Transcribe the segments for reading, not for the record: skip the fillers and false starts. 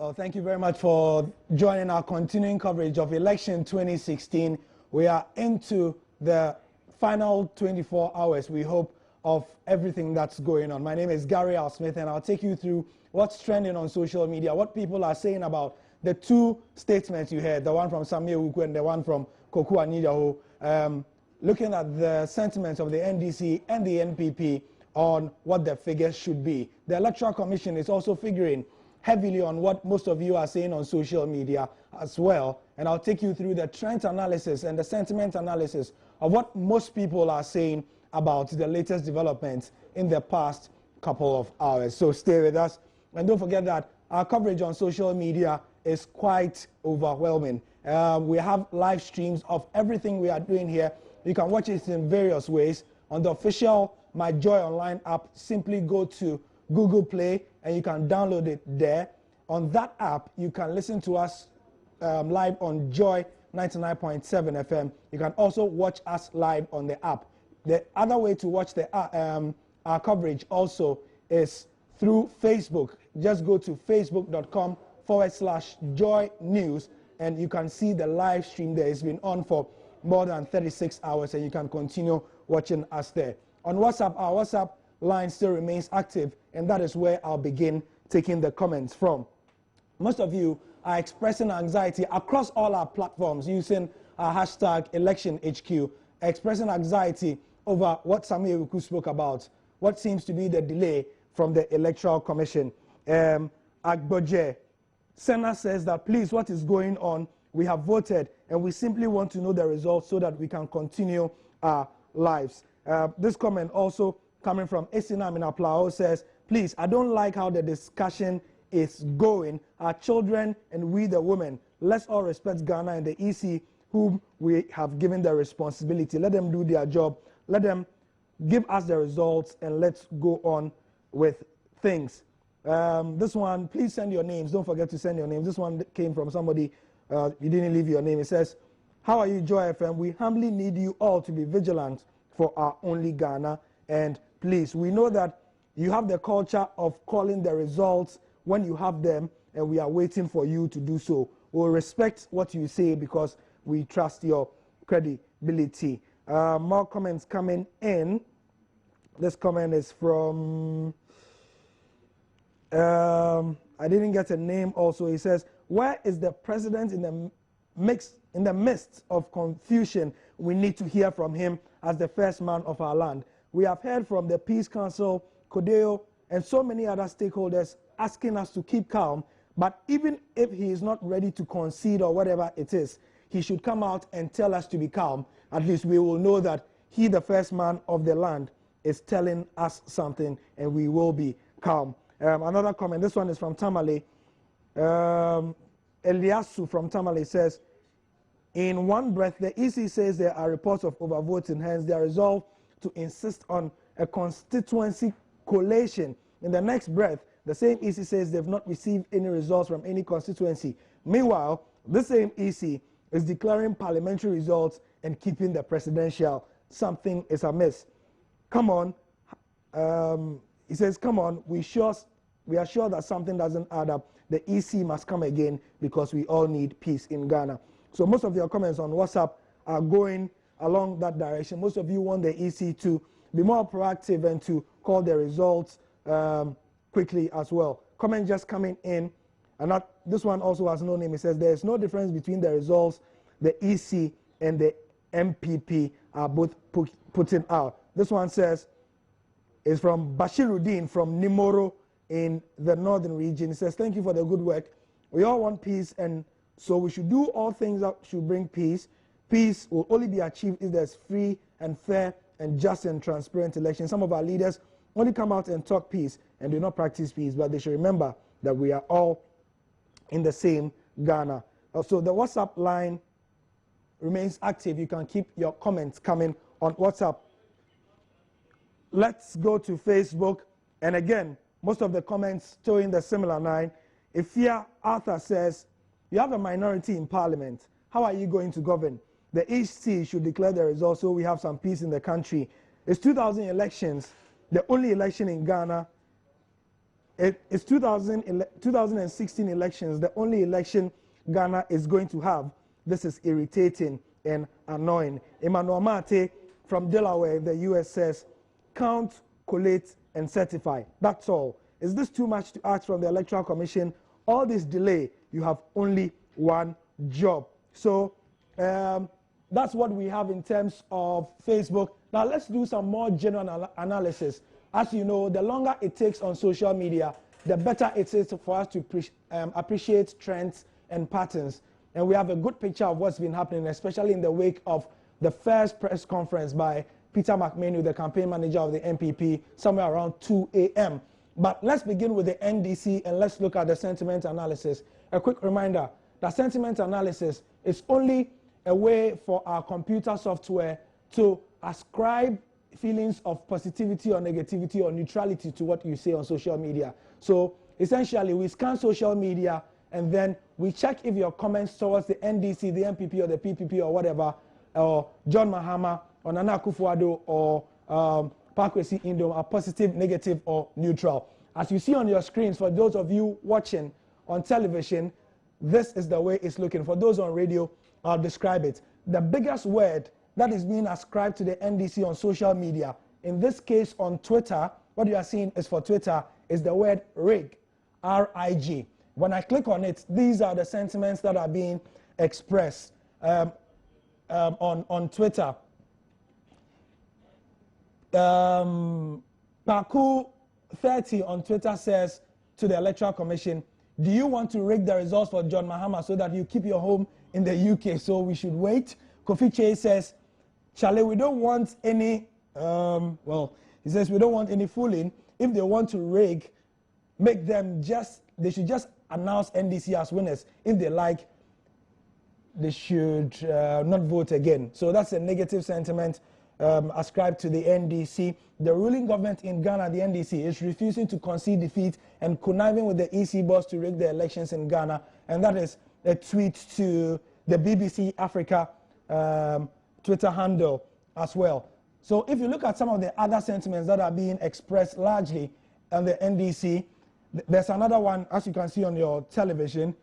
Well, thank you very much for joining our continuing coverage of election 2016. We are into the final 24 hours, we hope, of everything that's going on. My name is Gary Al Smith, and I'll take you through what's trending on social media, what people are saying about the two statements you heard, the one from Samuel Wuku and the one from Koku Anidaho, looking at the sentiments of the NDC and the NPP on what the figures should be. The Electoral Commission is also figuring heavily on what most of you are saying on social media as well, and I'll take you through the trend analysis and the sentiment analysis of what most people are saying about the latest developments in the past couple of hours. So stay with us, and don't forget that our coverage on social media is quite overwhelming. We have live streams of everything we are doing here. You can watch it in various ways on the official My Joy Online app. Simply go to Google Play and you can download it there. On that app, you can listen to us live on Joy 99.7 FM. You can also watch us live on the app. The other way to watch the our coverage also is through Facebook. Just go to facebook.com/Joy News and you can see the live stream there. It's been on for more than 36 hours and you can continue watching us there. On WhatsApp, our WhatsApp line still remains active, and that is where I'll begin taking the comments from. Most of you are expressing anxiety across all our platforms using our hashtag ElectionHQ, expressing anxiety over what Samuel Wuku spoke about, what seems to be the delay from the Electoral Commission. Agboje Senna says that, please, what is going on? We have voted and we simply want to know the results so that we can continue our lives. This comment also coming from Esina Minaplao says, please, I don't like how the discussion is going. Our children and we the women, let's all respect Ghana and the EC whom we have given the responsibility. Let them do their job. Let them give us the results and let's go on with things. This one, please send your names. Don't forget to send your names. This one came from somebody, you didn't leave your name. It says, how are you, Joy FM? We humbly need you all to be vigilant for our only Ghana. And please, we know that you have the culture of calling the results when you have them, and we are waiting for you to do so. We'll respect what you say because we trust your credibility. More comments coming in. This comment is from, I didn't get a name also. He says, where is the president in the midst of confusion? We need to hear from him as the first man of our land. We have heard from the Peace Council, Codeo, and so many other stakeholders asking us to keep calm. But even if he is not ready to concede or whatever it is, he should come out and tell us to be calm. At least we will know that he, the first man of the land, is telling us something, and we will be calm. Another comment, this one is from Tamale. Eliasu from Tamale says, in one breath, the EC says there are reports of overvoting, hence they are resolved to insist on a constituency collation. In the next breath, the same EC says they've not received any results from any constituency. Meanwhile, the same EC is declaring parliamentary results and keeping the presidential. Something is amiss. Come on, he says, come on, we are sure that something doesn't add up. The EC must come again because we all need peace in Ghana. So most of your comments on WhatsApp are going along that direction. Most of you want the EC to be more proactive and to call the results quickly as well. Comment just coming in, and this one also has no name. It says there is no difference between the results the EC and the MPP are both putting out. This one says, is from Bashiruddin from Nimoro in the northern region. It says, thank you for the good work. We all want peace, and so we should do all things that should bring peace. Peace will only be achieved if there's free and fair and just and transparent elections. Some of our leaders only come out and talk peace and do not practice peace, but they should remember that we are all in the same Ghana. So the WhatsApp line remains active. You can keep your comments coming on WhatsApp. Let's go to Facebook. And again, most of the comments towing the similar line. Ifia Arthur says, you have a minority in parliament. How are you going to govern? The HC should declare the results so we have some peace in the country. It's 2000 elections, the only election in Ghana It's 2016 elections, the only election Ghana is going to have. This is irritating and annoying. Emmanuel Mate from Delaware in the US says, count, collate, and certify. That's all. Is this too much to ask from the Electoral Commission? All this delay, you have only one job. So that's what we have in terms of Facebook. Now let's do some more general analysis. As you know, the longer it takes on social media, the better it is for us to appreciate trends and patterns. And we have a good picture of what's been happening, especially in the wake of the first press conference by Peter McMahon, the campaign manager of the NPP, somewhere around 2 a.m. But let's begin with the NDC and let's look at the sentiment analysis. A quick reminder that sentiment analysis is only a way for our computer software to ascribe feelings of positivity or negativity or neutrality to what you say on social media. So essentially, we scan social media and then we check if your comments towards the NDC, the NPP, or the PPP, or whatever, or John Mahama, or Nana Akufo-Addo, or Park Kwesi-Indom are positive, negative, or neutral. As you see on your screens, for those of you watching on television, this is the way it's looking. For those on radio, I'll describe it. The biggest word that is being ascribed to the NDC on social media, in this case on Twitter, what you are seeing is for Twitter, is the word RIG, R-I-G. When I click on it, these are the sentiments that are being expressed on Twitter. Paku30 on Twitter says to the Electoral Commission, do you want to rig the results for John Mahama so that you keep your home in the UK? So we should wait. Kofi Che says, Charlie, we don't want any, he says we don't want any fooling. If they want to rig, make them they should just announce NDC as winners. If they like, they should not vote again. So that's a negative sentiment ascribed to the NDC. The ruling government in Ghana, the NDC, is refusing to concede defeat and conniving with the EC boss to rig the elections in Ghana. And that is a tweet to the BBC Africa Twitter handle as well. So if you look at some of the other sentiments that are being expressed largely on the NDC, there's another one, as you can see on your television.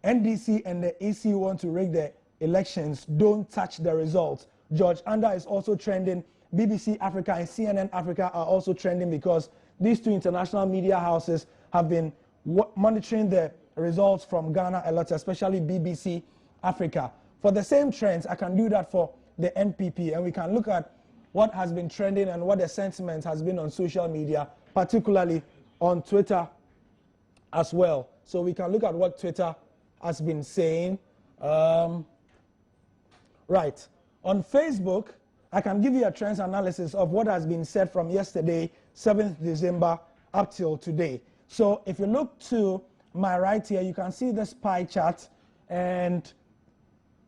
NDC and the EC want to rig the elections, don't touch the results. George Anda is also trending. BBC Africa and CNN Africa are also trending because these two international media houses have been monitoring the results from Ghana a lot, especially BBC Africa. For the same trends, I can do that for the NPP, and we can look at what has been trending and what the sentiment has been on social media, particularly on Twitter as well. So we can look at what Twitter has been saying. Right. On Facebook, I can give you a trends analysis of what has been said from yesterday, 7th December, up till today. So if you look to my right here, you can see this pie chart, and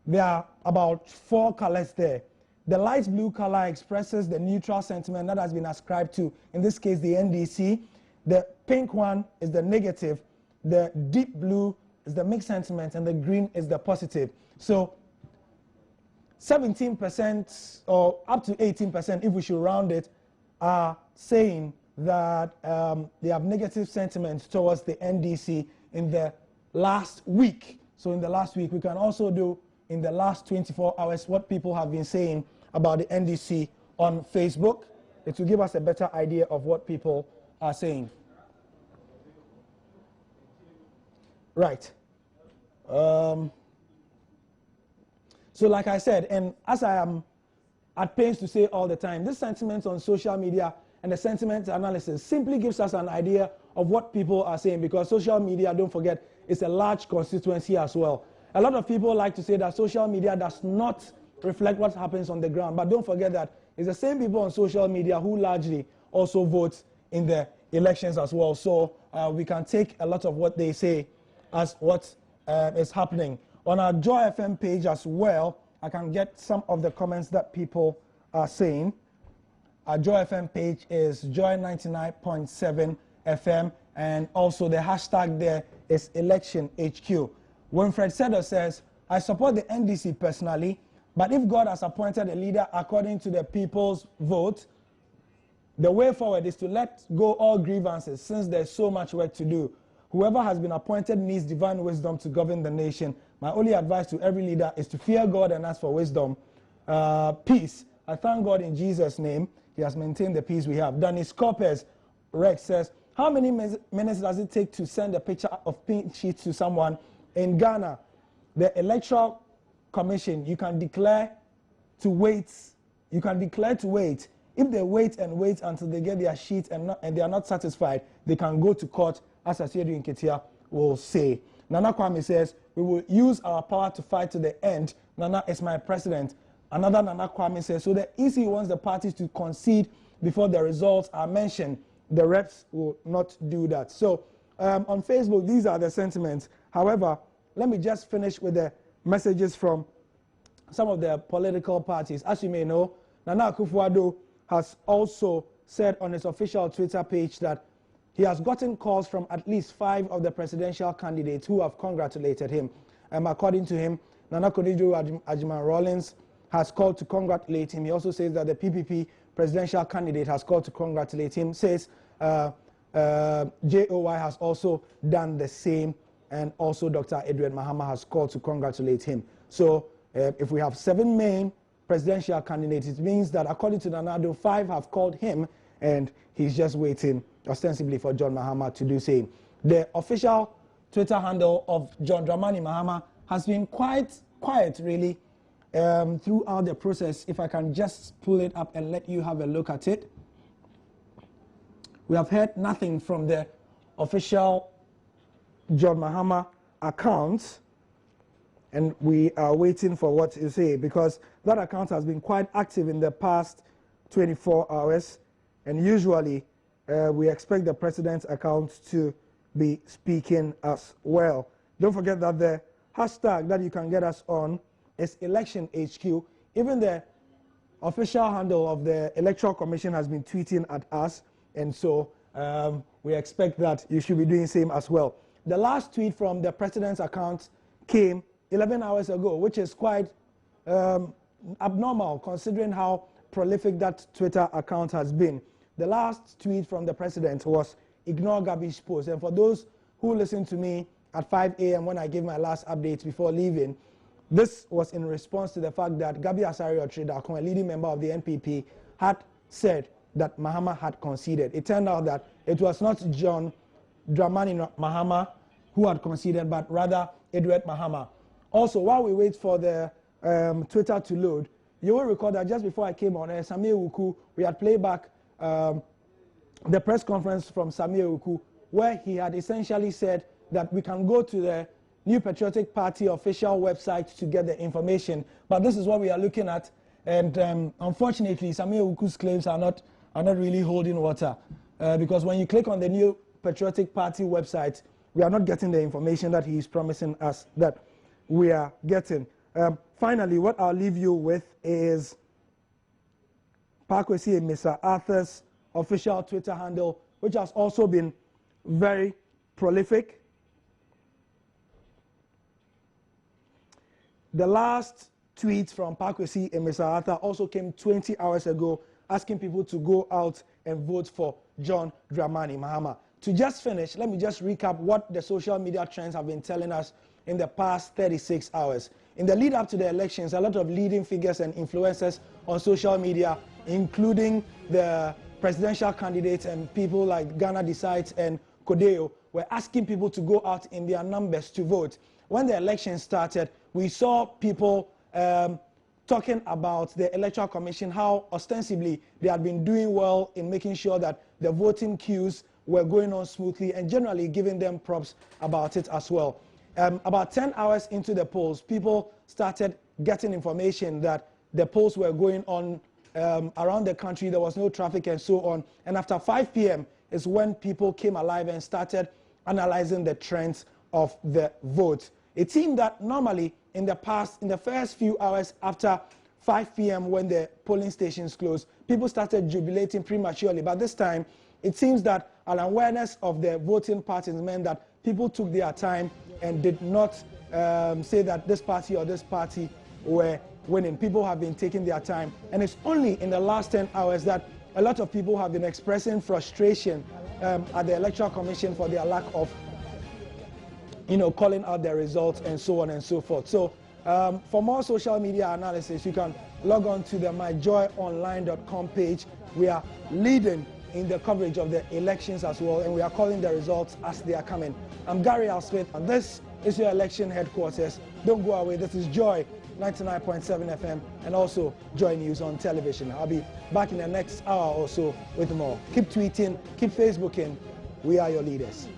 there are about 4 colors there. The light blue color expresses the neutral sentiment that has been ascribed to, in this case, the NDC. The pink one is the negative. The deep blue is the mixed sentiment, and the green is the positive. So 17% or up to 18%, if we should round it, are saying that they have negative sentiments towards the NDC in the last week. So in the last week, we can also do in the last 24 hours what people have been saying about the NDC on Facebook. It will give us a better idea of what people are saying. Right. So like I said, and as I am at pains to say all the time, this sentiment on social media and the sentiment analysis simply gives us an idea of what people are saying, because social media, don't forget, is a large constituency as well. A lot of people like to say that social media does not reflect what happens on the ground, but don't forget that it's the same people on social media who largely also vote in the elections as well. So we can take a lot of what they say as what is happening. On our Joy FM page as well, I can get some of the comments that people are saying. Our Joy FM page is Joy 99.7 FM, and also the hashtag there is ElectionHQ. Winfred Sedo says, I support the NDC personally, but if God has appointed a leader according to the people's vote, The way forward is to let go all grievances since there's so much work to do. Whoever has been appointed needs divine wisdom to govern the nation. My only advice to every leader is to fear God and ask for wisdom. Peace. I thank God in Jesus' name. He has maintained the peace we have. Danny Scorpes Rex says, how many minutes does it take to send a picture of pink sheet to someone? In Ghana, the Electoral Commission, you can declare to wait. You can declare to wait. If they wait and wait until they get their sheet and they are not satisfied, they can go to court, as Asiedu Nketia will say. Nana Kwame says, we will use our power to fight to the end. Nana is my president. Another Nana Kwame says, so the EC wants the parties to concede before the results are mentioned. The reps will not do that. So on Facebook, these are the sentiments. However, let me just finish with the messages from some of the political parties. As you may know, Nana Akufo-Addo has also said on his official Twitter page that he has gotten calls from at least 5 of the presidential candidates who have congratulated him. According to him, Nana Kodijiro Agyemang-Rawlings has called to congratulate him. He also says that the PPP presidential candidate has called to congratulate him. Says JOY has also done the same, and also Dr. Edward Mahama has called to congratulate him. So if we have 7 main presidential candidates, it means that according to Nana Addo, 5 have called him, and he's just waiting ostensibly for John Mahama to do same. The official Twitter handle of John Dramani Mahama has been quite quiet, really, throughout the process. If I can just pull it up and let you have a look at it. We have heard nothing from the official John Mahama account, and we are waiting for what you say, because that account has been quite active in the past 24 hours, and usually we expect the president's account to be speaking as well. Don't forget that the hashtag that you can get us on is ElectionHQ. Even the official handle of the Electoral Commission has been tweeting at us, and so we expect that you should be doing the same as well. The last tweet from the president's account came 11 hours ago, which is quite abnormal considering how prolific that Twitter account has been. The last tweet from the president was ignore Gabi's post. And for those who listened to me at 5 a.m. when I gave my last update before leaving, this was in response to the fact that Gabi Asare-Okyere, a leading member of the NPP, had said that Mahama had conceded. It turned out that it was not John Dramani Mahama who had conceded, but rather Edward Mahama. Also, while we wait for the Twitter to load, you will recall that just before I came on air, Samuel Wuku, we had played back the press conference from Samuel Wuku, where he had essentially said that we can go to the New Patriotic Party official website to get the information. But this is what we are looking at, and unfortunately, Samuel Wuku's claims are not really holding water, because when you click on the New Patriotic Party website, we are not getting the information that he is promising us that we are getting. Finally, what I'll leave you with is Pakwesi Mr. Arthur's official Twitter handle, which has also been very prolific. The last tweet from Pakwesi Mr. Arthur also came 20 hours ago, asking people to go out and vote for John Dramani Mahama. To just finish, let me just recap what the social media trends have been telling us in the past 36 hours. In the lead up to the elections, a lot of leading figures and influencers on social media, including the presidential candidates and people like Ghana Decides and Kodeo, were asking people to go out in their numbers to vote. When the election started, we saw people talking about the Electoral Commission, how ostensibly they had been doing well in making sure that the voting queues were going on smoothly, and generally giving them props about it as well. About 10 hours into the polls, people started getting information that the polls were going on around the country, there was no traffic and so on. And after 5 p.m. is when people came alive and started analyzing the trends of the vote. It seemed that normally in the past, in the first few hours after 5 p.m. when the polling stations closed, people started jubilating prematurely. But this time, it seems that an awareness of the voting patterns meant that people took their time and did not say that this party or this party were winning. People have been taking their time. And it's only in the last 10 hours that a lot of people have been expressing frustration at the Electoral Commission for their lack of, calling out their results and so on and so forth. So for more social media analysis, you can log on to the myjoyonline.com page. We are leading in the coverage of the elections as well, and we are calling the results as they are coming. I'm Gary Al Smith, and this is your election headquarters. Don't go away. This is Joy 99.7 FM and also Joy News on television. I'll be back in the next hour or so with more. Keep tweeting, keep Facebooking. We are your leaders.